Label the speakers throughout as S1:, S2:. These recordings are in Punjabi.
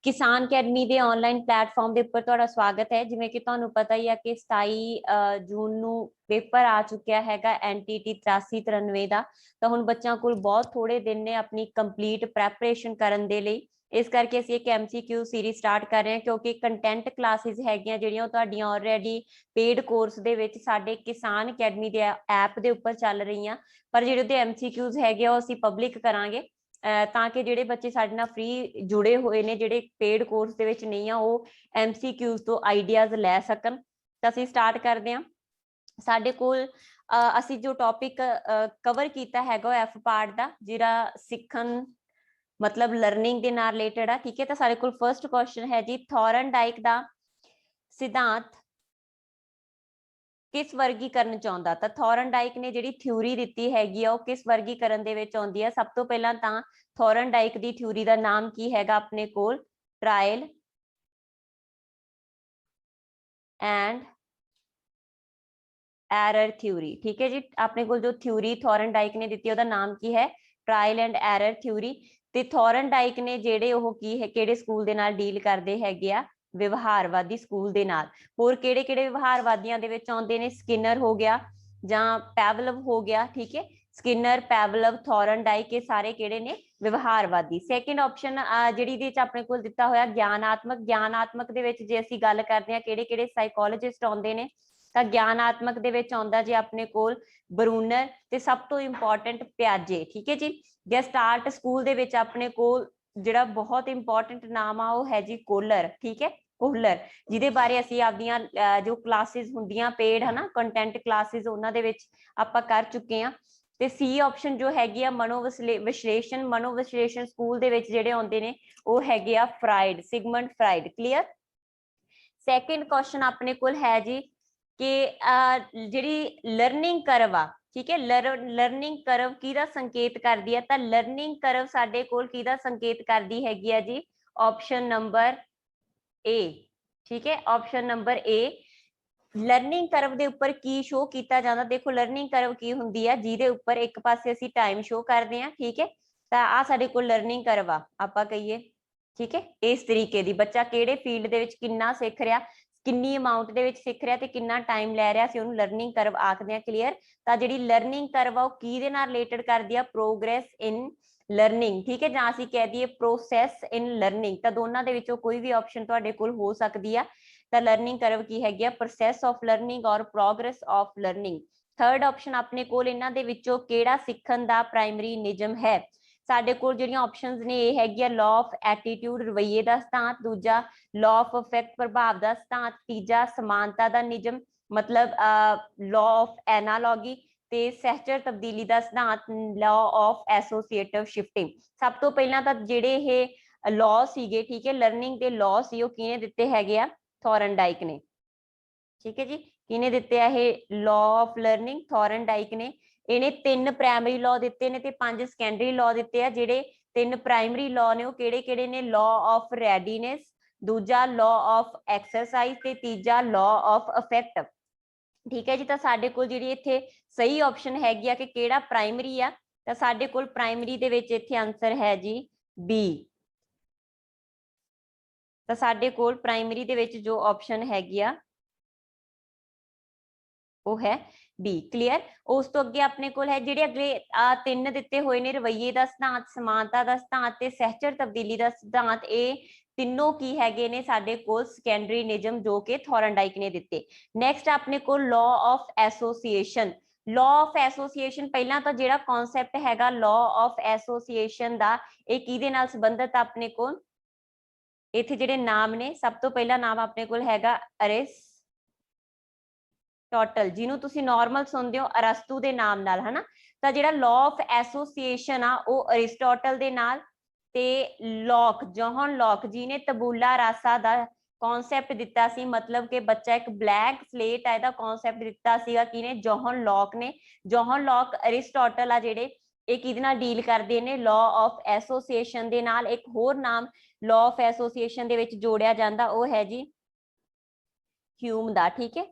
S1: किसान अकेडमी के ऑनलाइन प्लेटफॉर्म के उपर तुहाडा स्वागत है। जिवें कि तुहानू पता ही है कि 27 जून नू पेपर आ चुकिया हैगा NTT 8393 का। तो हुण बच्चों को बहुत थोड़े दिन ने अपनी कंप्लीट प्रैपरेशन करन दे लई, इस करके असीं एक MCQ सीरीज स्टार्ट कर रहे हैं, क्योंकि कंटेंट क्लासिस हैगियां जिहड़ियां तुहाडीआं ऑलरेडी पेड कोर्स दे विच साडे किसान अकेडमी दे ऐप दे उपर चल रहीआं, पर जिहड़े उहदे MCQs हैगे आ ओह असीं पब्लिक करांगे ताकि जिहड़े बच्चे साडे नाल फ्री जुड़े हुए ने, जिहड़े पेड कोर्स दे विच नहीं आ, वो MCQs तो आइडियाज लै सकन। तो असीं स्टार्ट करदे हां। साडे कोल असीं जो टॉपिक कवर कीता हैगा F पार्ट दा, जिहड़ा सिੱਖਣ मतलब लर्निंग दे नाल रिलेटेड है। ठीक है, तो साडे कोल फर्स्ट क्वेश्चन है जी, थॉरनडाइक दा सिद्धांत किस वर्गीकरण च आउंदा? तां थॉरनडाइक ने जिहड़ी थ्योरी दित्ती हैगी आ, ओह किस वर्गीकरण दे विच आउंदी है? सब तो पहलां तां थॉरनडाइक दी थ्योरी दा नाम की हैगा अपने कोल? Trial and error theory. ठीक है जी, अपने कोल जो थ्योरी थॉरनडाइक ने दित्ती ओहदा नाम की है? Trial and error theory. ते थॉरनडाइक ने जिहड़े ओह की है किहड़े स्कूल दे नाल डील करदे हैगे आ? व्यवहारवादी स्कूल दे नाल। होर किहड़े-किहड़े व्यवहारवादियां दे विच आउंदे ने? स्किनर हो गया जां पैवलव हो गया। ठीक है, स्किनर, पैवलव, थॉरनडाइक ये सारे किहड़े ने? व्यवहारवादी। सैकेंड ऑप्शन जिहड़ी इहदे विच अपने कोल दित्ता होया ज्ञानात्मक। ज्ञानात्मक दे विच जे असीं गल करदे हां किहड़े-किहड़े साइकोलॉजिस्ट आउंदे ने, तां ज्ञानात्मक दे विच आउंदा जी अपने कोल ब्रूनर ते सब तो इंपॉर्टेंट प्याजे। ठीक है जी, गेस्टार्ट स्कूल दे विच अपने कोल जिहड़ा बहुत इंपॉर्टेंट नाम आ ओह है जी कोलर। ठीक है, कोलर, जिहदे बारे असीं आपदियां जो क्लासिस हुंदियां पेड है ना, कंटेंट क्लासिस उहनां दे विच आपां कर चुके हां। ते सी ऑप्शन जो हैगी आ मनोविश्लेषण। मनोविश्लेषण स्कूल दे विच जिहड़े आउंदे ने ओह हैगे आ Freud, Sigmund Freud. Clear. Second question अपने कोल है जी कि जिहड़ी लर्निंग करव आ, ठीक है, लर्निंग करव किहदा संकेत करदी है? तां लर्निंग करव साडे कोल किहदा संकेत करदी हैगी आ जी? Option number A. ठीक है, ऑप्शन नंबर ए। लर्निंग करव दे उपर की शो कीता जांदा? देखो लर्निंग करव की हुंदी है, जिहदे उपर एक पासे असीं टाइम शो करदे हां। ठीक है, तां आ साडे कोल लर्निंग करव आ, आपां कहिए। ठीक है, इस तरीके दी बच्चा किहड़े फील्ड दे विच किन्ना सिख रिहा, किन्नी अमाउंट दे विच सिख रिहा ते किन्ना टाइम लै रिहा, असीं उहनूं लर्निंग करव आखदे हां। क्लीयर। तां जिहड़ी लर्निंग करव आ ओह किहदे नाल रिलेटेड करदी आ? Progress in learning. ठीक है, जां असीं कह दईए प्रोसैस इन लर्निंग, तां दोनां दे विचों कोई भी ऑप्शन तुहाडे कोल हो सकदी आ। तां लर्निंग करव की हैगी आ? प्रोसैस ऑफ लर्निंग और progress of learning. Third option अपने कोल इन्हां दे विचों किहड़ा सिੱਖਣ दा प्राइमरी नियम है? साडे कोल जिहड़ियां ऑप्शनस ने ये हैगी आ लॉ ऑफ एटीट्यूड रवैये दा सिद्धांत, दूजा लॉ ऑफ इफेक्ट प्रभाव दा सिद्धांत, तीजा समानता दा नियम मतलब लॉ ऑफ एनालॉगी, ते सहचर तब्दीली दा सिद्धांत लॉ ऑफ एसोसिएटिव शिफ्टिंग। सब तो पहला तां जिहड़े ये लॉ सीगे, ठीक है, लर्निंग दे लॉ सी ओह किहने दित्ते हैगे आ? थॉरनडाइक ने। ठीक है जी, किहने दित्ते आ ये लॉ ऑफ लर्निंग? थॉरनडाइक ने। इहने 3 प्राइमरी लॉ दित्ते ने ते 5 सैकेंडरी लॉ दित्ते आ। जिहड़े 3 प्राइमरी लॉ ने ओह किहड़े-किहड़े ने? लॉ ऑफ रेडीनेस, दूजा लॉ ऑफ एक्सरसाइज ते तीजा लॉ ऑफ इफेक्ट। ठीक है जी, तो साडे कोल जिहड़ी इत्थे सही ऑप्शन हैगी आ कि किहड़ा प्राइमरी आ, तां साडे कोल प्राइमरी दे विच इत्थे आंसर है जी बी। तां साडे कोल प्राइमरी दे विच जो ऑप्शन हैगी आ वो है बी। क्लीयर। उस तो अगे अपने कोल है जिहड़े अगले 3 दिते हुए ने, रवैये दा सिद्धांत, समानता दा सिद्धांत ते सहचर तब्दीली दा सिद्धांत, ये तीनों की हैगे ने साडे कोल सैकेंडरी नियम जो कि थॉरनडाइक ने दिते। नैक्सट अपने कोल law of association. Law of association पहला तो जिहड़ा कॉन्सैप्ट हैगा लॉ ऑफ एसोसीएशन दा, ये किहदे नाल संबंधित अपने कोल? इत्थे जिहड़े नाम ने, सब तो पहला नाम अपने कोल हैगा अरिस्टोटल, जिन्हों तुसी नॉर्मल सुनते हो अरस्तु के नाम नाल, है ना। तो जिहड़ा लॉ ऑफ एसोसीएशन आ वो अरिस्टोटल दे नाल, ते लॉक, जॉन लॉक जी ने तबूला रासा दा कॉन्सैप्ट दिता सी, मतलब कि बच्चा एक ब्लैक स्लेट है, इहदा कॉन्सैप्ट दिता सीगा किने? जॉन लॉक ने। जॉन लॉक अरिस्टोटल आ जिहड़े ये किहदे नाल डील करदे ने? लॉ ऑफ एसोसीएशन दे नाल। एक होर नाम लॉ ऑफ एसोसीएशन दे विच जोड़िया जांदा, वो है जी ह्यूम दा। ठीक है,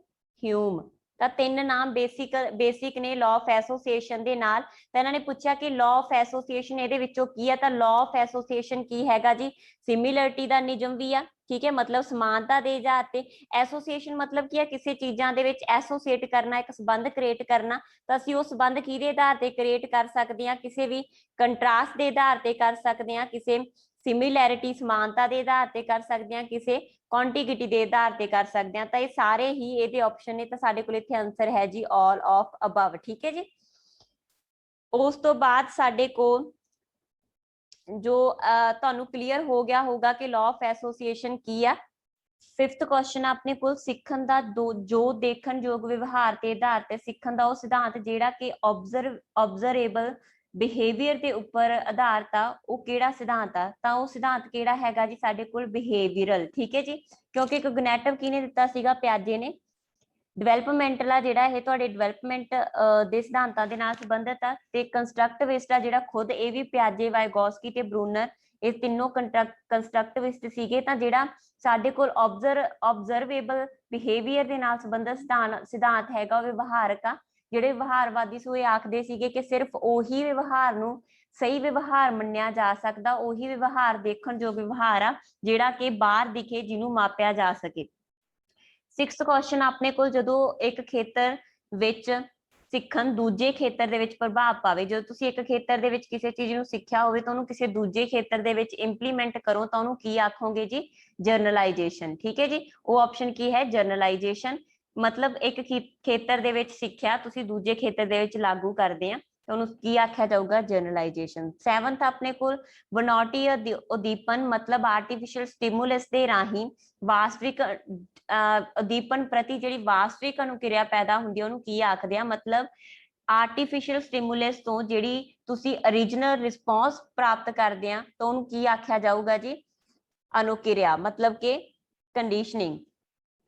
S1: ह्यूम। ਤਾਂ ਤਿੰਨ ਨਾਮ ਬੇਸਿਕ ਨੇ ਲॉ ਆਫ ਐਸੋਸੀਏਸ਼ਨ ਦੇ ਨਾਲ। ਤਾਂ ਇਹਨਾਂ ਨੇ ਪੁੱਛਿਆ ਕਿ ਲॉ ਆਫ ਐਸੋਸੀਏਸ਼ਨ ਇਹਦੇ ਵਿੱਚੋਂ ਕੀ ਹੈ, ਤਾਂ ਲॉ ਆਫ ਐਸੋਸੀਏਸ਼ਨ ਕੀ ਹੈਗਾ ਜੀ, ਸਿਮਿਲਰਿਟੀ ਦਾ ਨਿਯਮ ਵੀ ਆ, ਠੀਕ ਹੈ, मतलब समानता ਦੇ आधार ਤੇ। ਐਸੋਸੀਏਸ਼ਨ मतलब ਕੀ ਹੈ, ਕਿਸੇ ਚੀਜ਼ਾਂ ਦੇ ਵਿੱਚ ਐਸੋਸੀਏਟ ਕਰਨਾ, ਇੱਕ ਸੰਬੰਧ ਕ੍ਰੀਏਟ ਕਰਨਾ। ਤਾਂ ਅਸੀਂ ਉਹ ਸੰਬੰਧ ਕਿਹਦੇ ਆਧਾਰ ਤੇ ਕ੍ਰੀਏਟ ਕਰ ਸਕਦੇ ਹਾਂ, ਕਿਸੇ ਵੀ ਕੰਟਰਾਸਟ ਦੇ ਆਧਾਰ ਤੇ ਕਰ ਸਕਦੇ ਹਾਂ, ਕਿਸੇ ਸਿਮਿਲੈਰਿਟੀ ਸਮਾਨਤਾ ਦੇ ਆਧਾਰ ਤੇ ਕਰ ਸਕਦੇ ਹਾਂ, ਕਿਸੇ ਕੌਂਟੀਗਿਟੀ ਦੇ ਆਧਾਰ ਤੇ ਕਰ ਸਕਦੇ ਹਾਂ। ਤਾਂ ਇਹ ਸਾਰੇ ਹੀ ਇਹਦੇ ਆਪਸ਼ਨ ਨੇ। ਤਾਂ ਸਾਡੇ ਕੋਲ ਇੱਥੇ ਆਨਸਰ ਹੈ ਜੀ ਆਲ ਆਫ ਅਬਵ, ਠੀਕ ਹੈ ਜੀ। ਉਸ ਤੋਂ ਬਾਅਦ ਸਾਡੇ ਕੋਲ ਜੋ ਤੁਹਾਨੂੰ ਕਲੀਅਰ ਹੋ ਗਿਆ ਹੋਊਗਾ ਕਿ ਲॉ ਆਫ ਐਸੋਸੀਏਸ਼ਨ ਕੀ ਆ। 5th क्वेश्चन ਆਪਣੇ ਕੋਲ ਸਿੱਖਣ ਦਾ ਜੋ ਦੇਖਣਯੋਗ ਵਿਵਹਾਰ ਤੇ ਆਧਾਰ ਤੇ ਸਿੱਖਣ ਦਾ ਉਹ ਸਿਧਾਂਤ ਜਿਹੜਾ ਕਿ ਆਬਜ਼ਰਵੇਬਲ ਬਿਹੇਵੀਅਰ ਦੇ ਉੱਪਰ ਆਧਾਰਿਤ ਆ, ਉਹ ਕਿਹੜਾ ਸਿਧਾਂਤ ਆ। ਤਾਂ ਉਹ ਸਿਧਾਂਤ ਕਿਹੜਾ ਹੈਗਾ ਜੀ ਸਾਡੇ ਕੋਲ ਬਿਹੇਵੀਅਰਲ, ਠੀਕ ਹੈ ਜੀ, ਕਿਉਂਕਿ ਕੋਗਨਿਟਿਵ ਕਿਹਨੇ ਦਿੱਤਾ ਸੀਗਾ, ਪਿਆਜੇ ਨੇ। ਡਿਵੈਲਪਮੈਂਟਲ ਆ ਜਿਹੜਾ ਇਹ ਤੁਹਾਡੇ ਡਿਵੈਲਪਮੈਂਟ ਦੇ ਸਿਧਾਂਤਾਂ ਦੇ ਨਾਲ ਸੰਬੰਧਿਤ ਆ, ਤੇ ਕੰਸਟਰਕਟਿਵਿਸਟ ਆ ਜਿਹੜਾ ਖੁਦ ਇਹ ਵੀ ਪਿਆਜੇ, ਵਾਈਗੋਸਕੀ ਤੇ ਬਰੂਨਰ, ਇਹ ਤਿੰਨੋਂ ਕੰਸਟਰਕਟਿਵਿਸਟ ਸੀਗੇ। ਤਾਂ ਜਿਹੜਾ ਸਾਡੇ ਕੋਲ ਆਬਜ਼ਰਵੇਬਲ ਬਿਹੇਵੀਅਰ ਦੇ ਨਾਲ ਸੰਬੰਧਿਤ ਸਿਧਾਂਤ ਹੈਗਾ ਉਹ ਵਿਵਹਾਰਕ ਆ। ਜਿਹੜੇ ਵਿਵਹਾਰਵਾਦੀ ਸੀ ਉਹ ਇਹ ਆਖਦੇ ਸੀਗੇ ਕਿ ਸਿਰਫ ਉਹੀ ਵਿਵਹਾਰ ਨੂੰ ਸਹੀ ਵਿਵਹਾਰ ਮੰਨਿਆ ਜਾ ਸਕਦਾ, ਉਹੀ ਵਿਵਹਾਰ ਦੇਖਣਯੋਗ ਵਿਵਹਾਰ ਆ ਜਿਹੜਾ ਕਿ ਬਾਹਰ ਦਿਖੇ, ਜਿਹਨੂੰ ਮਾਪਿਆ ਜਾ ਸਕੇ। 6th क्वेश्चन ਆਪਣੇ ਕੋਲ ਜਦੋਂ ਇੱਕ ਖੇਤਰ ਵਿੱਚ ਸਿੱਖਣ ਦੂਜੇ ਖੇਤਰ ਦੇ ਵਿੱਚ ਪ੍ਰਭਾਵ ਪਾਵੇ, ਜਦੋਂ ਤੁਸੀਂ ਇੱਕ ਖੇਤਰ ਦੇ ਵਿੱਚ ਕਿਸੇ ਚੀਜ਼ ਨੂੰ ਸਿੱਖਿਆ ਹੋਵੇ ਤਾਂ ਉਹਨੂੰ ਕਿਸੇ ਦੂਜੇ ਖੇਤਰ ਦੇ ਵਿੱਚ ਇੰਪਲੀਮੈਂਟ ਕਰੋ ਤਾਂ ਉਹਨੂੰ ਕੀ ਆਖੋਗੇ ਜੀ, ਜਰਨਲਾਈਜੇਸ਼ਨ, ਠੀਕ ਹੈ ਜੀ। ਉਹ ਆਪਸ਼ਨ ਕੀ ਹੈ, ਜਰਨਲਾਈਜੇਸ਼ਨ। ਮਤਲਬ ਇੱਕ ਖੇਤਰ ਦੇ ਵਿੱਚ ਸਿੱਖਿਆ ਤੁਸੀਂ ਦੂਜੇ ਖੇਤਰ ਦੇ ਵਿੱਚ ਲਾਗੂ ਕਰਦੇ ਆ ਤਾਂ ਉਹਨੂੰ ਕੀ ਆਖਿਆ ਜਾਊਗਾ, ਜਰਨਲਾਈਜੇਸ਼ਨ। 7th ਆਪਣੇ ਕੋਲ ਬਨੌਟੀ ਉਦੀਪਨ ਮਤਲਬ ਆਰਟੀਫਿਸ਼ੀਅਲ ਸਟਿਮੂਲਸ ਦੇ ਰਾਹੀਂ ਵਾਸਤਵਿਕ ਉਦੀਪਨ ਪ੍ਰਤੀ ਜਿਹੜੀ ਵਾਸਤਵਿਕ ਅਨੁਕਿਰਿਆ ਪੈਦਾ ਹੁੰਦੀ ਹੈ ਉਹਨੂੰ ਕੀ ਆਖਦੇ ਆ। ਮਤਲਬ ਆਰਟੀਫਿਸ਼ੀਅਲ ਸਟਿਮੂਲਸ ਤੋਂ ਜਿਹੜੀ ਤੁਸੀਂ ओरिजिनल ਰਿਸਪੌਂਸ ਪ੍ਰਾਪਤ ਕਰਦੇ ਆ ਤਾਂ ਉਹਨੂੰ ਕੀ ਆਖਿਆ ਜਾਊਗਾ ਜੀ, ਅਨੁਕਿਰਿਆ, ਮਤਲਬ ਕਿ ਕੰਡੀਸ਼ਨਿੰਗ,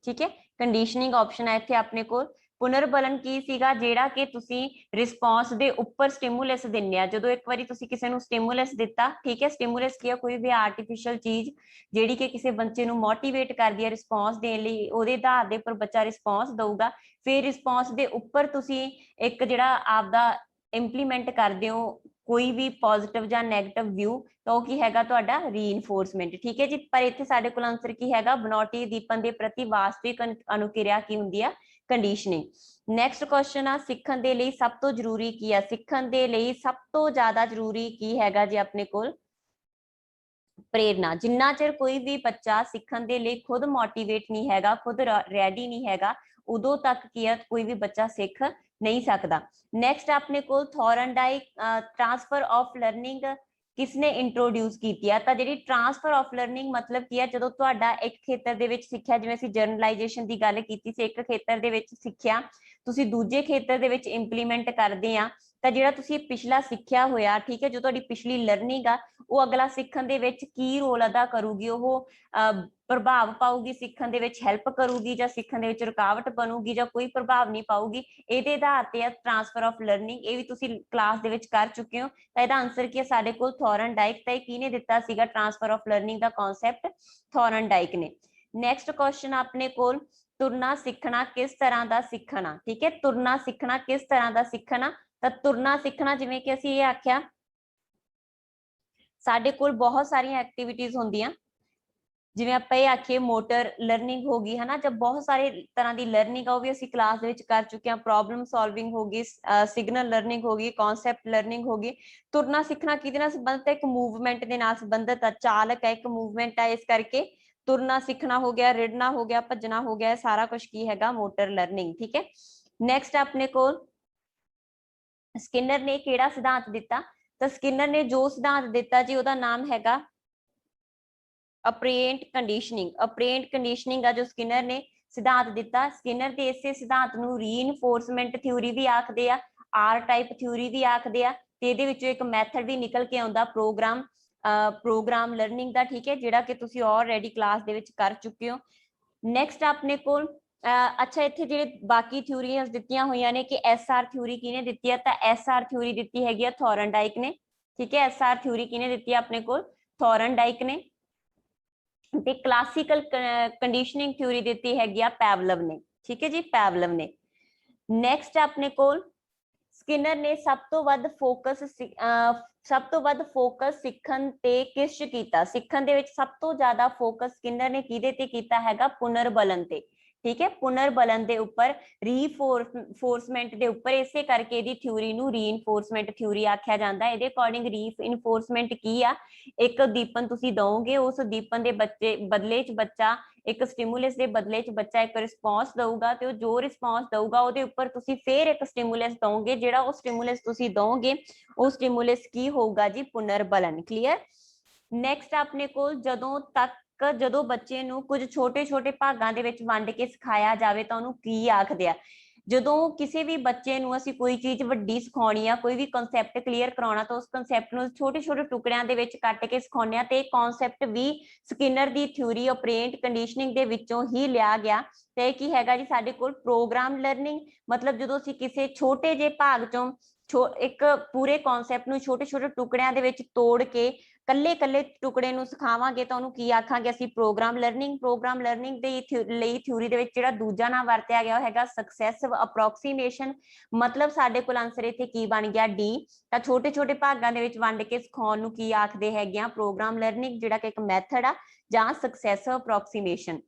S1: ਠੀਕ ਹੈ। ਕੰਡੀਸ਼ਨਿੰਗ ਆਪਸ਼ਨ ਹੈ ਇੱਥੇ ਆਪਣੇ ਕੋਲ। ਪੁਨਰਬਲਨ ਕੀ ਸੀਗਾ, ਜਿਹੜਾ ਕਿ ਤੁਸੀਂ ਰਿਸਪੌਂਸ ਦੇ ਉੱਪਰ ਸਟਿਮੂਲਸ ਦਿੰਦੇ ਆ। ਜਦੋਂ ਇੱਕ ਵਾਰੀ ਤੁਸੀਂ ਕਿਸੇ ਨੂੰ ਸਟਿਮੂਲਸ ਦਿੱਤਾ, ਠੀਕ ਹੈ, ਸਟਿਮੂਲਸ ਕੀ ਹੈ, ਕੋਈ ਵੀ ਆਰਟੀਫਿਸ਼ੀਅਲ ਚੀਜ਼ ਜਿਹੜੀ ਕਿ ਕਿਸੇ ਬੱਚੇ ਨੂੰ ਮੋਟੀਵੇਟ ਕਰਦੀ ਹੈ ਰਿਸਪੌਂਸ ਦੇਣ ਲਈ, ਉਹਦੇ ਆਧਾਰ ਦੇ ਉੱਪਰ ਬੱਚਾ ਰਿਸਪੌਂਸ ਦਊਗਾ। ਫਿਰ ਰਿਸਪੌਂਸ ਦੇ ਉੱਪਰ ਤੁਸੀਂ ਇੱਕ ਜਿਹੜਾ ਆਪਦਾ ਇੰਪਲੀਮੈਂਟ ਕਰਦੇ ਹੋ ਕੋਈ ਵੀ ਪੋਜ਼ਿਟਿਵ ਜਾਂ ਨੈਗੇਟਿਵ ਵਿਊ, ਤਾਂ ਉਹ ਕੀ ਹੈਗਾ ਤੁਹਾਡਾ ਰੀਇਨਫੋਰਸਮੈਂਟ, ਠੀਕ ਹੈ ਜੀ। ਪਰ ਇੱਥੇ ਸਾਡੇ ਕੋਲ ਆਨਸਰ ਕੀ ਹੈਗਾ, ਬਨੌਟੀ ਉਦੀਪਨ ਦੇ ਪ੍ਰਤੀ ਵਾਸਤਵਿਕ ਅਨੁਕਿਰਿਆ ਕੀ ਹੁੰਦੀ ਆ, ਕੰਡੀਸ਼ਨਿੰਗ। ਨੈਕਸਟ ਕੁਐਸਚਨ ਆ, ਸਿੱਖਣ ਦੇ ਲਈ ਸਭ ਤੋਂ ਜ਼ਰੂਰੀ ਕੀ ਆ, ਸਿੱਖਣ ਦੇ ਲਈ ਸਭ ਤੋਂ ਜ਼ਿਆਦਾ ਜ਼ਰੂਰੀ ਕੀ ਹੈਗਾ ਜੀ ਆਪਣੇ ਕੋਲ, ਪ੍ਰੇਰਨਾ। ਜਿੰਨਾ ਚਿਰ ਕੋਈ ਵੀ ਬੱਚਾ ਸਿੱਖਣ ਦੇ ਲਈ ਖੁਦ ਮੋਟੀਵੇਟ ਨਹੀਂ ਹੈਗਾ, ਖੁਦ ਰੈਡੀ ਨਹੀਂ ਹੈਗਾ, ਉਦੋਂ ਤੱਕ ਕੀ ਹੈ ਕੋਈ ਵੀ ਬੱਚਾ ਸਿੱਖ ਨਹੀਂ ਸਕਦਾ। ਨੈਕਸਟ ਆਪਣੇ ਕੋਲ ਥੋਰਨਡਾਈਕ ਟ੍ਰਾਂਸਫਰ ਆਫ ਲਰਨਿੰਗ ਕਿਸਨੇ ਇੰਟਰੋਡਿਊਸ ਕੀਤੀ ਆ। ਤਾਂ ਜਿਹੜੀ ਟ੍ਰਾਂਸਫਰ ਆਫ ਲਰਨਿੰਗ ਮਤਲਬ ਕੀ ਹੈ, ਜਦੋਂ ਤੁਹਾਡਾ ਇੱਕ ਖੇਤਰ ਦੇ ਵਿੱਚ ਸਿੱਖਿਆ, ਜਿਵੇਂ ਅਸੀਂ ਜਰਨਲਾਈਜੇਸ਼ਨ ਦੀ ਗੱਲ ਕੀਤੀ ਸੀ, ਇੱਕ ਖੇਤਰ ਦੇ ਵਿੱਚ ਸਿੱਖਿਆ ਤੁਸੀਂ ਦੂਜੇ ਖੇਤਰ ਦੇ ਵਿੱਚ ਇੰਪਲੀਮੈਂਟ ਕਰਦੇ ਆ, ਤਾਂ ਜਿਹੜਾ ਤੁਸੀਂ ਪਿਛਲਾ ਸਿੱਖਿਆ ਹੋਇਆ, ਠੀਕ ਹੈ, ਜੋ ਤੁਹਾਡੀ ਪਿਛਲੀ ਲਰਨਿੰਗ ਆ ਉਹ ਅਗਲਾ ਸਿੱਖਣ ਦੇ ਵਿੱਚ ਕੀ ਰੋਲ ਅਦਾ ਕਰੂਗੀ, ਉਹ ਪ੍ਰਭਾਵ ਪਾਊਗੀ ਸਿੱਖਣ ਦੇ ਵਿੱਚ, ਹੈਲਪ ਕਰੂਗੀ ਜਾਂ ਸਿੱਖਣ ਦੇ ਵਿੱਚ ਰੁਕਾਵਟ ਬਣੂਗੀ ਜਾਂ ਕੋਈ ਪ੍ਰਭਾਵ ਨਹੀਂ ਪਾਊਗੀ, ਇਹਦੇ ਆਧਾਰ ਤੇ ਆ ਟ੍ਰਾਂਸਫਰ ਆਫ ਲਰਨਿੰਗ। ਇਹ ਵੀ ਤੁਸੀਂ ਕਲਾਸ ਦੇ ਵਿੱਚ ਕਰ ਚੁੱਕੇ ਹੋ। ਤਾਂ ਇਹਦਾ ਆਨਸਰ ਕੀ ਹੈ ਸਾਡੇ ਕੋਲ, ਥੋਰਨਡਾਈਕ। ਤਾਂ ਇਹ ਕਿਹਨੇ ਦਿੱਤਾ ਸੀਗਾ ਟ੍ਰਾਂਸਫਰ ਆਫ ਲਰਨਿੰਗ ਦਾ ਕਨਸੈਪਟ, ਥੋਰਨਡਾਈਕ ਨੇ। ਨੈਕਸਟ ਕੁਐਸਚਨ ਆਪਣੇ ਕੋਲ, ਤੁਰਨਾ ਸਿੱਖਣਾ ਕਿਸ ਤਰ੍ਹਾਂ ਦਾ ਸਿੱਖਣਾ, ਠੀਕ ਹੈ, ਤੁਰਨਾ ਸਿੱਖਣਾ ਕਿਸ ਤਰ੍ਹਾਂ ਦਾ ਸਿੱਖਣਾ। ਤਾਂ ਤੁਰਨਾ ਸਿੱਖਣਾ ਜਿਵੇਂ ਕਿ ਅਸੀਂ ਇਹ ਆਖਿਆ ਸਾਡੇ ਕੋਲ ਬਹੁਤ ਸਾਰੀਆਂ ਐਕਟੀਵਿਟੀਜ਼ ਹੁੰਦੀਆਂ, ਜਿਵੇਂ ਆਪਾਂ ਇਹ ਆਖੀਏ ਮੋਟਰ ਲਰਨਿੰਗ ਹੋ ਗਈ ਹੈ ਨਾ, ਜਦ ਬਹੁਤ ਸਾਰੇ ਤਰ੍ਹਾਂ ਦੀ ਲਰਨਿੰਗ ਆ ਉਹ ਵੀ ਅਸੀਂ ਕਲਾਸ ਦੇ ਵਿੱਚ ਕਰ ਚੁੱਕੇ ਹਾਂ। ਪ੍ਰੋਬਲਮ ਸੋਲਵਿੰਗ ਹੋ ਗਈ, ਸਿਗਨਲ ਲਰਨਿੰਗ ਹੋ ਗਈ, ਕਨਸੈਪਟ ਲਰਨਿੰਗ ਹੋ ਗਈ। ਤੁਰਨਾ ਸਿੱਖਣਾ ਕਿਹਦੇ ਨਾਲ ਸੰਬੰਧਿਤ ਹੈ, ਇੱਕ ਮੂਵਮੈਂਟ ਦੇ ਨਾਲ ਸੰਬੰਧਿਤ ਆ, ਚਾਲਕ ਹੈ, ਇੱਕ ਮੂਵਮੈਂਟ ਹੈ, ਇਸ ਕਰਕੇ ਤੁਰਨਾ ਸਿੱਖਣਾ ਹੋ ਗਿਆ, ਰਿੜਨਾ ਹੋ ਗਿਆ, ਭੱਜਣਾ ਹੋ ਗਿਆ, ਸਾਰਾ ਕੁਝ ਕੀ ਹੈਗਾ ਮੋਟਰ ਲਰਨਿੰਗ, ਠੀਕ ਹੈ। ਨੈਕਸਟ ਆਪਣੇ ਕੋਲ ਸਕਿਨਰ ਨੇ ਕਿਹੜਾ ਸਿਧਾਂਤ ਦਿੱਤਾ। ਤਾਂ ਸਕਿਨਰ ਨੇ ਜੋ ਸਿਧਾਂਤ ਦਿੱਤਾ ਜੀ ਉਹਦਾ ਨਾਮ ਹੈਗਾ ਅਪਰੇਂਟ ਕੰਡੀਸ਼ਨਿੰਗ। ਅਪਰੇਂਟ ਕੰਡੀਸ਼ਨਿੰਗ ਆ ਜੋ ਸਕਿਨਰ ਨੇ ਸਿਧਾਂਤ ਦਿੱਤਾ। ਸਕਿਨਰ ਦੇ ਇਸੇ ਸਿਧਾਂਤ ਨੂੰ ਰੀਇਨਫੋਰਸਮੈਂਟ ਥਿਊਰੀ ਵੀ ਆਖਦੇ ਆ, ਆਰ ਟਾਈਪ ਥਿਊਰੀ ਵੀ ਆਖਦੇ ਆ, ਤੇ ਇਹਦੇ ਵਿੱਚੋਂ ਇੱਕ ਮੈਥਡ ਵੀ ਨਿਕਲ ਕੇ ਆਉਂਦਾ ਪ੍ਰੋਗਰਾਮ ਲਰਨਿੰਗ ਦਾ, ਠੀਕ ਹੈ, ਜਿਹੜਾ ਕਿ ਤੁਸੀਂ ਆਲਰੇਡੀ ਕਲਾਸ ਦੇ ਵਿੱਚ ਕਰ ਚੁੱਕੇ ਹੋ। ਨੈਕਸਟ ਆਪਣੇ ਕੋਲ ਅੱਛਾ ਇੱਥੇ ਜਿਹੜੇ ਬਾਕੀ ਥਿਊਰੀਆਂ ਦਿੱਤੀਆਂ ਹੋਈਆਂ ਨੇ ਕਿ SR ਥਿਊਰੀ ਕਿਹਨੇ ਦਿੱਤੀ ਹੈ, ਤਾਂ SR ਥਿਊਰੀ ਦਿੱਤੀ ਹੈਗੀ ਆ ਥੋਰਨਡਾਈਕ ਨੇ, ਠੀਕ ਹੈ। SR ਥਿਊਰੀ ਕਿਹਨੇ ਦਿੱਤੀ ਹੈ ਆਪਣੇ ਕੋਲ, ਥੋਰਨਡਾਈਕ ਨੇ। ਤੇ ਕਲਾਸੀਕਲ ਕੰਡੀਸ਼ਨਿੰਗ ਥਿਊਰੀ ਦਿੱਤੀ ਹੈਗੀ ਆ ਪੈਵਲਵ ਨੇ, ਠੀਕ ਹੈ ਜੀ, ਪੈਵਲਵ ਨੇ। ਨੈਕਸਟ ਆਪਣੇ ਕੋਲ ਸਕਿਨਰ ਨੇ ਸਭ ਤੋਂ ਵੱਧ ਫੋਕਸ ਸਿੱਖਣ ਤੇ ਕਿਸ 'ਚ ਕੀਤਾ? ਸਿੱਖਣ ਦੇ ਵਿੱਚ ਸਭ ਤੋਂ ਜ਼ਿਆਦਾ ਫੋਕਸ ਸਕਿਨਰ ਨੇ ਕਿਹਦੇ ਤੇ ਕੀਤਾ ਹੈਗਾ? ਪੁਨਰਬਲਨ ਤੇ। ਠੀਕ ਹੈ, ਪੁਨਰਬਲਨ ਦੇ ਉੱਪਰ, ਰੀਫੋਰਸਮੈਂਟ ਦੇ ਉੱਪਰ। ਇਸੇ ਕਰਕੇ ਇਹਦੀ ਥਿਊਰੀ ਨੂੰ ਰੀਇਨਫੋਰਸਮੈਂਟ ਥਿਊਰੀ ਆਖਿਆ ਜਾਂਦਾ ਹੈ। ਇਹਦੇ ਅਕੋਰਡਿੰਗ ਰੀਇਨਫੋਰਸਮੈਂਟ ਕੀ ਆ? ਇੱਕ ਉਦੀਪਨ ਤੁਸੀਂ ਦਓਗੇ, ਉਸ ਉਦੀਪਨ ਦੇ ਬਦਲੇ 'ਚ ਬੱਚਾ, ਇੱਕ ਸਟਿਮੂਲਸ ਦੇ ਬਦਲੇ 'ਚ ਬੱਚਾ ਇੱਕ ਰਿਸਪੌਂਸ ਦਊਗਾ, ਤੇ ਉਹ ਜੋ ਰਿਸਪੌਂਸ ਦਊਗਾ ਉਹਦੇ ਉੱਪਰ ਤੁਸੀਂ ਫੇਰ ਇੱਕ ਸਟਿਮੂਲਸ ਦਓਗੇ। ਜਿਹੜਾ ਉਹ ਸਟਿਮੂਲਸ ਤੁਸੀਂ ਦਓਗੇ ਉਹ ਸਟਿਮੂਲਸ ਕੀ ਹੋਊਗਾ ਜੀ? ਪੁਨਰਬਲਨ। ਕਲੀਅਰ। ਨੈਕਸਟ ਆਪਣੇ ਕੋਲ ਜਦੋਂ ਬੱਚੇ ਨੂੰ ਕੁਝ ਛੋਟੇ ਛੋਟੇ ਭਾਗਾਂ ਦੇ ਵਿੱਚ ਵੰਡ ਕੇ ਸਿਖਾਇਆ ਜਾਵੇ ਤਾਂ ਉਹਨੂੰ ਕੀ ਆਖਦੇ ਆ? ਜਦੋਂ ਕਿਸੇ ਵੀ ਬੱਚੇ ਨੂੰ ਅਸੀਂ ਕੋਈ ਚੀਜ਼ ਵੱਡੀ ਸਿਖਾਉਣੀ ਆ, ਕੋਈ ਵੀ ਕਨਸੈਪਟ ਕਲੀਅਰ ਕਰਾਉਣਾ, ਤਾਂ ਉਸ ਕਨਸੈਪਟ ਨੂੰ ਛੋਟੇ ਛੋਟੇ ਟੁਕੜਿਆਂ ਦੇ ਵਿੱਚ ਕੱਟ ਕੇ ਸਿਖਾਉਂਦੇ ਆ। ਤੇ ਇਹ ਕਨਸੈਪਟ ਵੀ ਸਕਿਨਰ ਦੀ ਥਿਊਰੀ ਆਪਰੇਂਟ ਕੰਡੀਸ਼ਨਿੰਗ ਦੇ ਵਿੱਚੋਂ ਹੀ ਲਿਆ ਗਿਆ। ਤੇ ਇਹ ਕੀ ਹੈਗਾ ਜੀ? ਸਾਡੇ ਕੋਲ ਪ੍ਰੋਗਰਾਮ ਲਰਨਿੰਗ। ਮਤਲਬ ਜਦੋਂ ਅਸੀਂ ਕਿਸੇ ਛੋਟੇ ਜਿਹੇ ਭਾਗ ਚੋਂ ਇੱਕ ਪੂਰੇ ਕਨਸੈਪਟ ਨੂੰ ਛੋਟੇ ਛੋਟੇ ਟੁਕੜਿਆਂ ਦੇ ਵਿੱਚ ਤੋੜ ਕੇ ਕੱਲੇ ਟੁਕੜੇ ਨੂੰ ਸਿਖਾਵਾਂਗੇ ਤਾਂ ਉਹਨੂੰ ਕੀ ਆਖਾਂਗੇ ਅਸੀਂ? Programme learning. ਪ੍ਰੋਗਰਾਮ ਲਰਨਿੰਗ ਦੇ ਲਈ ਥਿਊਰੀ ਦੇ ਵਿੱਚ ਜਿਹੜਾ ਦੂਜਾ ਨਾਮ ਵਰਤਿਆ ਗਿਆ ਉਹ ਹੈਗਾ ਸਕਸੈਸਿਵ ਅਪਰੋਕਸੀਮੇਸ਼ਨ। ਮਤਲਬ ਸਾਡੇ ਕੋਲ ਆਨਸਰ ਇੱਥੇ ਕੀ ਬਣ ਗਿਆ? ਡੀ। ਤਾਂ ਛੋਟੇ ਛੋਟੇ ਭਾਗਾਂ ਦੇ ਵਿੱਚ ਵੰਡ ਕੇ ਸਿਖਾਉਣ ਨੂੰ ਕੀ ਆਖਦੇ ਹੈਗੇ ਆ? ਪ੍ਰੋਗਰਾਮ ਲਰਨਿੰਗ, ਜਿਹੜਾ ਕਿ ਇੱਕ ਮੈਥਡ ਆ, ਜਾਂ ਸਕਸੈਸਿਵ ਅਪਰੋਕਸੀਮੇਸ਼ਨ।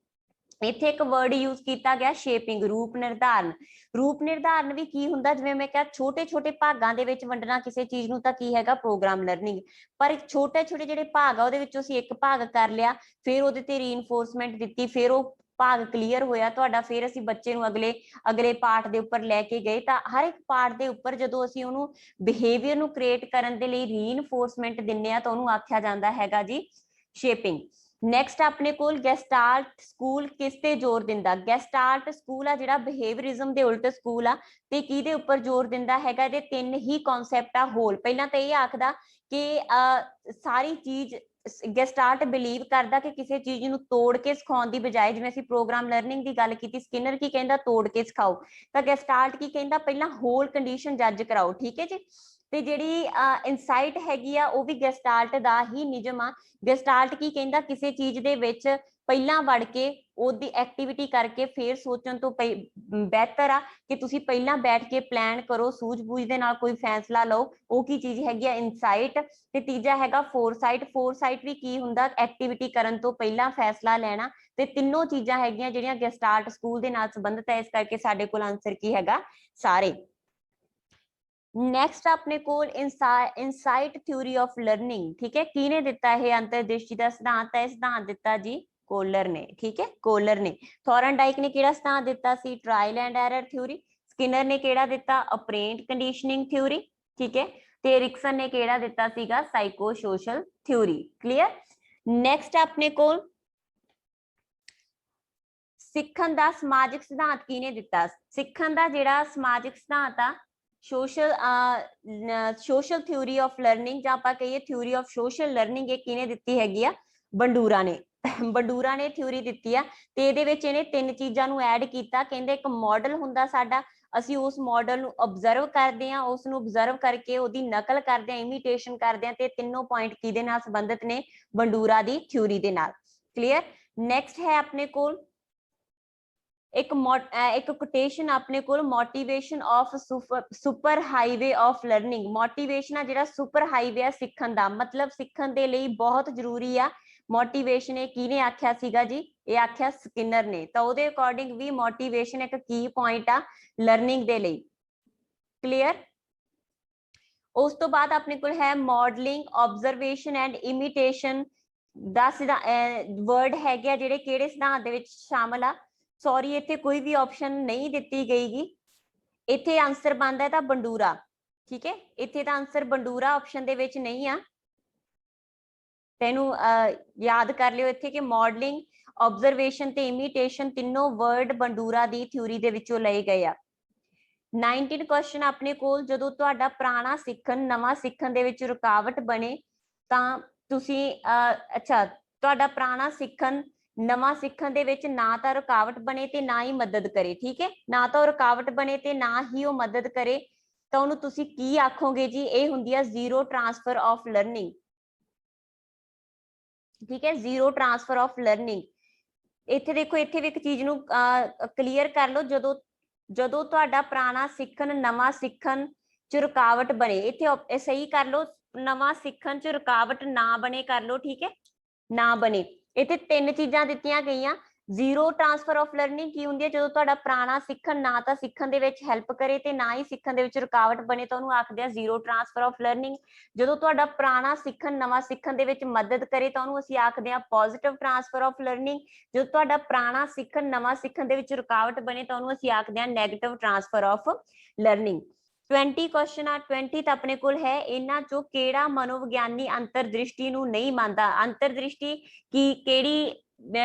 S1: ਇੱਥੇ ਇੱਕ ਵਰਡ ਯੂਜ਼ ਕੀਤਾ ਗਿਆ ਸ਼ੇਪਿੰਗ, ਰੂਪ ਨਿਰਧਾਰਨ। ਰੂਪ ਨਿਰਧਾਰਨ ਵੀ ਕੀ ਹੁੰਦਾ? ਜਿਵੇਂ ਮੈਂ ਕਿਹਾ ਛੋਟੇ ਛੋਟੇ ਭਾਗਾਂ ਦੇ ਵਿੱਚ ਵੰਡਣਾ ਕਿਸੇ ਚੀਜ਼ ਨੂੰ, ਤਾਂ ਕੀ ਹੈਗਾ? Program learning. ਪਰ ਛੋਟੇ ਛੋਟੇ ਜਿਹੜੇ ਭਾਗ ਆ ਉਹਦੇ ਵਿੱਚੋਂ ਅਸੀਂ ਇੱਕ ਭਾਗ ਕਰ ਲਿਆ, ਫਿਰ ਉਹਦੇ ਤੇ ਰੀਇਨਫੋਰਸਮੈਂਟ ਦਿੱਤੀ, ਫਿਰ ਉਹ ਭਾਗ ਕਲੀਅਰ ਹੋਇਆ ਤੁਹਾਡਾ, ਫਿਰ ਅਸੀਂ ਬੱਚੇ ਨੂੰ ਅਗਲੇ ਪਾਰਟ ਦੇ ਉੱਪਰ ਲੈ ਕੇ ਗਏ। ਤਾਂ ਹਰ ਇੱਕ ਪਾਰਟ ਦੇ ਉੱਪਰ ਜਦੋਂ ਅਸੀਂ ਉਹਨੂੰ ਬਿਹੇਵੀਅਰ ਨੂੰ ਕ੍ਰੀਏਟ ਕਰਨ ਦੇ ਲਈ ਰੀਇਨਫੋਰਸਮੈਂਟ ਦਿੰਦੇ ਆ ਤਾਂ ਉਹਨੂੰ ਆਖਿਆ ਜਾਂਦਾ ਹੈਗਾ ਜੀ ਸ਼ੇਪਿੰਗ। ਨੈਕਸਟ ਆਪਣੇ ਕੋਲ ਗੈਸਟਾਲਟ ਸਕੂਲ ਕਿਸ ਤੇ ਜ਼ੋਰ ਦਿੰਦਾ? ਗੈਸਟਾਲਟ ਸਕੂਲ ਆ ਜਿਹੜਾ ਬਿਹੇਵੀਅਰਿਜ਼ਮ ਦੇ ਉਲਟ ਸਕੂਲ ਆ, ਤੇ ਕਿਹਦੇ ਉੱਪਰ ਜ਼ੋਰ ਦਿੰਦਾ ਹੈਗਾ? ਇਹਦੇ ਤਿੰਨ ਹੀ ਕਨਸੈਪਟ ਆ ਹੋਲ। ਪਹਿਲਾਂ ਤਾਂ ਇਹ ਆਖਦਾ ਕਿ ਸਾਰੀ ਚੀਜ਼, ਗੈਸਟਾਲਟ ਬਿਲੀਵ ਕਰਦਾ ਕਿ ਕਿਸੇ ਚੀਜ਼ ਨੂੰ ਤੋੜ ਕੇ ਸਿਖਾਉਣ ਦੀ ਬਜਾਏ, ਜਿਵੇਂ ਅਸੀਂ ਪ੍ਰੋਗਰਾਮ ਲਰਨਿੰਗ ਦੀ ਗੱਲ ਕੀਤੀ, ਸਕਿਨਰ ਕੀ ਕਹਿੰਦਾ? ਤੋੜ ਕੇ ਸਿਖਾਓ। ਤਾਂ ਗੈਸਟਾਲਟ ਕੀ ਕਹਿੰਦਾ? ਪਹਿਲਾਂ ਹੋਲ ਕੰਡੀਸ਼ਨ ਜੱਜ ਕਰਾਓ। ਠੀਕ ਹੈ ਜੀ। ਤੇ ਜਿਹੜੀ ਇਨਸਾਈਟ ਹੈਗੀ ਆ ਉਹ ਵੀ ਗੈਸਟਾਲਟ ਦਾ ਹੀ ਨਿਯਮ ਆ। ਗੈਸਟਾਲਟ ਕੀ ਕਹਿੰਦਾ? ਕਿਸੇ ਚੀਜ਼ ਦੇ ਵਿੱਚ ਪਹਿਲਾਂ ਵੜ ਕੇ ਉਹਦੀ ਐਕਟੀਵਿਟੀ ਕਰਕੇ ਫਿਰ ਸੋਚਣ ਤੋਂ ਬਿਹਤਰ ਆ ਕਿ ਤੁਸੀਂ ਪਹਿਲਾਂ ਬੈਠ ਕੇ ਪਲਾਨ ਕਰੋ, ਸੂਝ-ਬੂਝ ਦੇ ਨਾਲ ਕੋਈ ਫੈਸਲਾ ਲਓ। ਉਹ ਕੀ ਚੀਜ਼ ਹੈਗੀ ਆ? ਇਨਸਾਈਟ। ਤੇ ਤੀਜਾ ਹੈਗਾ ਫੋਰਸਾਈਟ। ਫੋਰਸਾਈਟ ਵੀ ਕੀ ਹੁੰਦਾ? ਐਕਟੀਵਿਟੀ ਕਰਨ ਤੋਂ ਪਹਿਲਾਂ ਫੈਸਲਾ ਲੈਣਾ। ਤੇ ਤਿੰਨੋਂ ਚੀਜ਼ਾਂ ਹੈਗੀਆਂ ਜਿਹੜੀਆਂ ਗੈਸਟਾਲਟ ਸਕੂਲ ਦੇ ਨਾਲ ਸੰਬੰਧਿਤ ਹੈ। ਇਸ ਕਰਕੇ ਸਾਡੇ ਕੋਲ ਆਨਸਰ ਕੀ ਹੈਗਾ? ਸਾਰੇ। ਨੈਕਸਟ ਆਪਣੇ ਕੋਲ ਇਨਸਾਈਟ ਥਿਊਰੀ ਆਫ ਲਰਨਿੰਗ। ਠੀਕ ਹੈ, ਕਿਹਨੇ ਦਿੱਤਾ ਇਹ ਅੰਤਰਦ੍ਰਿਸ਼ਟੀ ਦਾ ਸਿਧਾਂਤ? ਹੈ ਸਿਧਾਂਤ ਦਿੱਤਾ ਜੀ ਕੋਲਰ ਨੇ। ਠੀਕ ਹੈ, ਕੋਲਰ ਨੇ। ਥੋਰਨਡਾਈਕ ਨੇ ਕਿਹੜਾ ਸਿਧਾਂਤ ਦਿੱਤਾ ਸੀ? Trial and error theory. Skinner ਨੇ ਕਿਹੜਾ ਦਿੱਤਾ? Operant conditioning theory. ਠੀਕ ਹੈ, ਤੇ ਐਰਿਕਸਨ ਨੇ ਕਿਹੜਾ ਦਿੱਤਾ ਸੀਗਾ? Psycho social theory. Clear. Next ਆਪਣੇ ਕੋਲ ਸਿੱਖਣ ਦਾ ਸਮਾਜਿਕ ਸਿਧਾਂਤ ਕਿਹਨੇ ਦਿੱਤਾ? ਸਿੱਖਣ ਦਾ ਜਿਹੜਾ ਸਮਾਜਿਕ ਸਿਧਾਂਤ ਆ, ਸੋਸ਼ਲ ਥਿਊਰੀ ਆਫ ਲਰਨਿੰਗ, ਜਾਂ ਆਪਾਂ ਕਹੀਏ ਥਿਊਰੀ ਆਫ ਸੋਸ਼ਲ ਲਰਨਿੰਗ, ਇਹ ਕਿਹਨੇ ਦਿੱਤੀ ਹੈਗੀ ਆ? ਬੰਡੂਰਾ ਨੇ। ਬੰਡੂਰਾ ਨੇ ਥਿਊਰੀ ਦਿੱਤੀ ਆ। ਤੇ ਇਹਦੇ ਵਿੱਚ ਇਹਨੇ ਤਿੰਨ ਚੀਜ਼ਾਂ ਨੂੰ ਐਡ ਕੀਤਾ। ਕਹਿੰਦੇ ਇੱਕ ਮਾਡਲ ਹੁੰਦਾ ਸਾਡਾ, ਅਸੀਂ ਉਸ ਮਾਡਲ ਨੂੰ ਅਬਜ਼ਰਵ ਕਰਦੇ ਹਾਂ, ਉਸ ਨੂੰ ਅਬਜ਼ਰਵ ਕਰਕੇ ਉਹਦੀ ਨਕਲ ਕਰਦੇ ਹਾਂ, ਇਮੀਟੇਸ਼ਨ ਕਰਦੇ ਹਾਂ। ਤੇ ਤਿੰਨੋਂ ਪੁਆਇੰਟ ਕਿਹਦੇ ਨਾਲ ਸੰਬੰਧਿਤ ਨੇ? ਬੰਡੂਰਾ ਦੀ ਥਿਊਰੀ ਦੇ ਨਾਲ। ਕਲੀਅਰ। ਨੈਕਸਟ ਹੈ ਆਪਣੇ ਕੋਲ ਇੱਕ ਕੋਟੇਸ਼ਨ ਆਪਣੇ ਕੋਲ, motivation of super highway of learning. Motivation ਆ ਜਿਹੜਾ ਸੁਪਰ ਹਾਈਵੇ ਆ ਸਿੱਖਣ ਦਾ, ਮਤਲਬ ਸਿੱਖਣ ਦੇ ਲਈ ਬਹੁਤ ਜ਼ਰੂਰੀ ਆ ਮੋਟੀਵੇਸ਼ਨ। ਇਹ ਕਿਹਨੇ ਆਖਿਆ ਸੀਗਾ ਜੀ? ਇਹ ਆਖਿਆ ਸਕਿਨਰ ਨੇ। ਤਾਂ ਉਹਦੇ ਅਕੋਰਡਿੰਗ ਵੀ ਮੋਟੀਵੇਸ਼ਨ ਇੱਕ ਕੀ ਪੁਆਇੰਟ ਆ ਲਰਨਿੰਗ ਦੇ ਲਈ। ਕਲੀਅਰ। ਉਸ ਤੋਂ ਬਾਅਦ ਆਪਣੇ ਕੋਲ ਹੈ ਮਾਡਲਿੰਗ, ਆਬਜ਼ਰਵੇਸ਼ਨ ਐਂਡ ਇਮੀਟੇਸ਼ਨ ਦਾ ਵਰਡ ਹੈਗੇ ਆ ਜਿਹੜੇ ਕਿਹੜੇ ਸਿਧਾਂਤ ਦੇ ਵਿੱਚ ਸ਼ਾਮਲ ਆ? ਸੌਰੀ, ਇੱਥੇ ਕੋਈ ਵੀ ਆਪਸ਼ਨ ਨਹੀਂ ਦਿੱਤੀ ਗਈਗੀ। ਇੱਥੇ ਆਨਸਰ ਬਣਦਾ ਤਾਂ ਬੰਡੂਰਾ। ਠੀਕ ਹੈ, ਇੱਥੇ ਤਾਂ ਆਨਸਰ ਬੰਡੂਰਾ ਆਪਸ਼ਨ ਦੇ ਵਿੱਚ ਨਹੀਂ ਆ। ਤੈਨੂੰ ਯਾਦ ਕਰ ਲਿਓ ਇੱਥੇ ਕਿ ਮਾਡਲਿੰਗ, ਆਬਜ਼ਰਵੇਸ਼ਨ ਤੇ ਇਮੀਟੇਸ਼ਨ ਤਿੰਨੋਂ ਵਰਡ ਬੰਡੂਰਾ ਦੀ ਥਿਊਰੀ ਦੇ ਵਿੱਚੋਂ ਲਏ ਗਏ ਆ। 19 ਕੁਐਸਚਨ ਆਪਣੇ ਕੋਲ, ਜਦੋਂ ਤੁਹਾਡਾ ਪੁਰਾਣਾ ਸਿੱਖਣ ਨਵਾਂ ਸਿੱਖਣ ਦੇ ਵਿੱਚ ਰੁਕਾਵਟ ਬਣੇ ਤਾਂ ਤੁਸੀਂ ਤੁਹਾਡਾ ਪੁਰਾਣਾ ਸਿੱਖਣ ਨਵਾਂ ਸਿੱਖਣ ਦੇ ਵਿੱਚ ਨਾ ਤਾਂ ਰੁਕਾਵਟ ਬਣੇ ਤੇ ਨਾ ਹੀ ਮਦਦ ਕਰੇ। ਠੀਕ ਹੈ, ਨਾ ਤਾਂ ਉਹ ਰੁਕਾਵਟ ਬਣੇ ਤੇ ਨਾ ਹੀ ਉਹ ਮਦਦ ਕਰੇ, ਤਾਂ ਉਹਨੂੰ ਤੁਸੀਂ ਕੀ ਆਖੋਗੇ ਜੀ? ਇਹ ਹੁੰਦੀ ਆ ਜ਼ੀਰੋ ਟ੍ਰਾਂਸਫਰ ਆਫ ਲਰਨਿੰਗ। ਠੀਕ ਹੈ, ਜ਼ੀਰੋ ਟ੍ਰਾਂਸਫਰ ਆਫ ਲਰਨਿੰਗ। ਇੱਥੇ ਦੇਖੋ, ਇੱਥੇ ਵੀ ਇੱਕ ਚੀਜ਼ ਨੂੰ ਕਲੀਅਰ ਕਰ ਲਓ। ਜਦੋਂ ਜਦੋਂ ਤੁਹਾਡਾ ਪੁਰਾਣਾ ਸਿੱਖਣ ਨਵਾਂ ਸਿੱਖਣ ਚ ਰੁਕਾਵਟ ਬਣੇ, ਇੱਥੇ ਸਹੀ ਕਰ ਲਓ, ਨਵਾਂ ਸਿੱਖਣ ਚ ਰੁਕਾਵਟ ਨਾ ਬਣੇ ਕਰ ਲਓ, ਠੀਕ ਹੈ, ਨਾ ਬਣੇ। ਇੱਥੇ ਤਿੰਨ ਚੀਜ਼ਾਂ ਦਿੱਤੀਆਂ ਗਈਆਂ। ਜ਼ੀਰੋ ਟ੍ਰਾਂਸਫਰ ਆਫ ਲਰਨਿੰਗ ਕੀ ਹੁੰਦੀ ਹੈ? ਜਦੋਂ ਤੁਹਾਡਾ ਪੁਰਾਣਾ ਸਿੱਖਣ ਨਾ ਤਾਂ ਸਿੱਖਣ ਦੇ ਵਿੱਚ ਹੈਲਪ ਕਰੇ ਤੇ ਨਾ ਹੀ ਸਿੱਖਣ ਦੇ ਵਿੱਚ ਰੁਕਾਵਟ ਬਣੇ ਤਾਂ ਉਹਨੂੰ ਆਖਦੇ ਆ ਜ਼ੀਰੋ ਟ੍ਰਾਂਸਫਰ ਆਫ ਲਰਨਿੰਗ। ਜਦੋਂ ਤੁਹਾਡਾ ਪੁਰਾਣਾ ਸਿੱਖਣ ਨਵਾਂ ਸਿੱਖਣ ਦੇ ਵਿੱਚ ਮਦਦ ਕਰੇ ਤਾਂ ਉਹਨੂੰ ਅਸੀਂ ਆਖਦੇ ਆ ਪੋਜ਼ਿਟਿਵ ਟ੍ਰਾਂਸਫਰ ਆਫ ਲਰਨਿੰਗ। ਜਦੋਂ ਤੁਹਾਡਾ ਪੁਰਾਣਾ ਸਿੱਖਣ ਨਵਾਂ ਸਿੱਖਣ ਦੇ ਵਿੱਚ ਰੁਕਾਵਟ ਬਣੇ ਤਾਂ ਉਹਨੂੰ ਅਸੀਂ ਆਖਦੇ ਆ negative transfer of learning. 20 question ਆ, 20 ਤਾਂ ਆਪਣੇ ਕੋਲ ਹੈ। ਇਹਨਾਂ ਚੋਂ ਕਿਹੜਾ ਮਨੋਵਿਗਿਆਨੀ ਅੰਤਰਦ੍ਰਿਸ਼ਟੀ ਨੂੰ ਨਹੀਂ ਮੰਨਦਾ? ਅੰਤਰਦ੍ਰਿਸ਼ਟੀ ਕੀ ਕਿਹੜੀ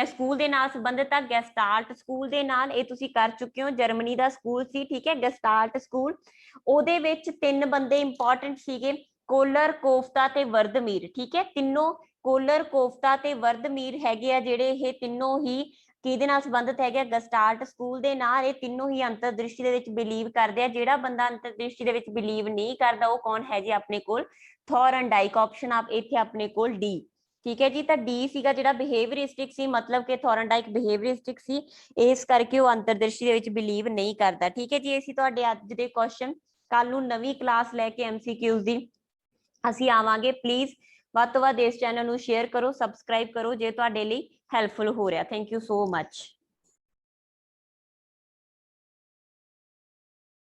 S1: ਸਕੂਲ ਦੇ ਨਾਲ ਸੰਬੰਧਿਤ ਆ? ਗੈਸਟਾਲਟ ਸਕੂਲ ਦੇ ਨਾਲ। ਇਹ ਤੁਸੀਂ ਕਰ ਚੁੱਕੇ ਹੋ, ਜਰਮਨੀ ਦਾ ਸਕੂਲ ਸੀ, ਠੀਕ ਹੈ, ਗੈਸਟਾਲਟ ਸਕੂਲ। ਉਹਦੇ ਵਿੱਚ ਤਿੰਨ ਬੰਦੇ ਇੰਪੋਰਟੈਂਟ ਸੀਗੇ, ਕੋਲਰ, ਕੋਫਤਾ ਤੇ ਵਰਦਮੀਰ, ਠੀਕ ਹੈ। ਤਿੰਨੋਂ ਕੋਲਰ, ਕੋਫਤਾ ਤੇ ਵਰਦਮੀਰ ਹੈਗੇ ਆ ਜਿਹੜੇ, ਇਹ ਤਿੰਨੋਂ ਹੀ ਕਿਹਦੇ ਨਾਲ ਸੰਬੰਧਿਤ ਹੈਗੇ? ਗੈਸਟਾਲਟ ਸਕੂਲ ਦੇ ਨਾਲ। ਇਹ ਤਿੰਨੋਂ ਹੀ ਅੰਤਰਦ੍ਰਿਸ਼ਟੀ ਦੇ ਵਿੱਚ ਬਿਲੀਵ ਕਰਦੇ ਆ। ਜਿਹੜਾ ਬੰਦਾ ਅੰਤਰਦ੍ਰਿਸ਼ਟੀ ਦੇ ਵਿੱਚ ਬਿਲੀਵ ਨਹੀਂ ਕਰਦਾ ਉਹ ਕੌਣ ਹੈ ਜੀ? ਆਪਣੇ ਕੋਲ ਥੋਰਨਡਾਈਕ। ਆਪਸ਼ਨ ਆਪ ਇੱਥੇ ਆਪਣੇ ਕੋਲ ਡੀ, ਠੀਕ ਹੈ ਜੀ। ਤਾਂ ਡੀ ਸੀਗਾ ਜਿਹੜਾ ਬਿਹੇਵੀਅਰਿਸਟਿਕ ਸੀ, ਮਤਲਬ ਕਿ ਥੋਰਨਡਾਈਕ ਬਿਹੇਵੀਅਰਿਸਟਿਕ ਸੀ, ਇਸ ਕਰਕੇ ਉਹ ਅੰਤਰਦ੍ਰਿਸ਼ਟੀ ਦੇ ਵਿੱਚ ਬਿਲੀਵ ਨਹੀਂ ਕਰਦਾ, ਠੀਕ ਹੈ ਜੀ। ਇਹ ਸੀ ਤੁਹਾਡੇ ਅੱਜ ਦੇ ਕੁਐਸਚਨ। ਕੱਲ ਨੂੰ ਨਵੀਂ ਕਲਾਸ ਲੈ ਕੇ MCQs ਦੀ ਅਸੀਂ ਆਵਾਂਗੇ। ਪਲੀਜ਼ ਵੱਧ ਤੋਂ ਵੱਧ ਇਸ ਚੈਨਲ ਨੂੰ ਸ਼ੇਅਰ ਕਰੋ, ਸਬਸਕ੍ਰਾਈਬ ਕਰੋ ਜੇ ਤੁਹਾਡੇ ਲਈ ਹੈਲਪਫੁਲ ਹੋ ਰਿਹਾ। Thank you so much.